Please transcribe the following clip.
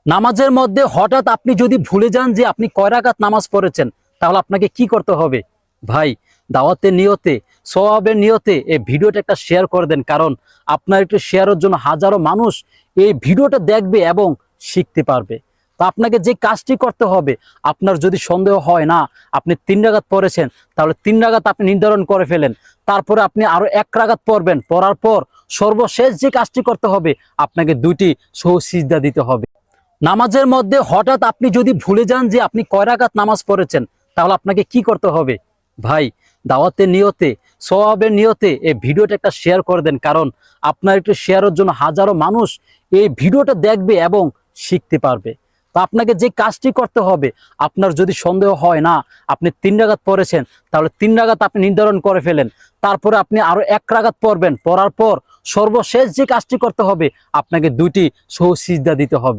নামাজের মধ্যে হঠাৎ আপনি যদি ভুলে যান যে আপনি কয় রাকাত নামাজ পড়েছেন, তাহলে আপনাকে কি করতে হবে? ভাই, দাওয়াতের নিয়তে, সওয়াবের নিয়তে এই ভিডিওটা একটা শেয়ার করে দেন, কারণ আপনার একটু শেয়ারের জন্য হাজারো মানুষ এই ভিডিওটা দেখবে এবং শিখতে পারবে। তো আপনাকে যে কাজটি করতে হবে, আপনার যদি সন্দেহ হয় না আপনি 3 রাকাত পড়েছেন, তাহলে 3 রাকাত আপনি নির্ধারণ করে ফেলেন। তারপরে আপনি আরো 1 রাকাত পড়বেন, পড়ার পর সর্বশেষ যে কাজটি করতে হবে, আপনাকে 2টি সহজ সিজদা দিতে হবে। নামাজের মধ্যে হঠাৎ আপনি যদি ভুলে যান যে আপনি কয় রাকাত নামাজ পড়েছেন, তাহলে আপনাকে কি করতে হবে? ভাই, দাওয়াতের নিয়তে, সওয়াবের নিয়তে এই ভিডিওটা একটা শেয়ার করে দেন, কারণ আপনার একটু শেয়ারের জন্য হাজারো মানুষ এই ভিডিওটা দেখবে এবং শিখতে পারবে। তো আপনাকে যে কাজটি করতে হবে, আপনার যদি সন্দেহ হয় না আপনি 3 রাকাত পড়েছেন, তাহলে 3 রাকাত আপনি নির্ধারণ করে ফেলেন। তারপরে আপনি আরো 1 রাকাত পড়বেন, পড়ার পর সর্বশেষ যে কাজটি করতে হবে, আপনাকে 2টি সহজ সিজদা দিতে হবে।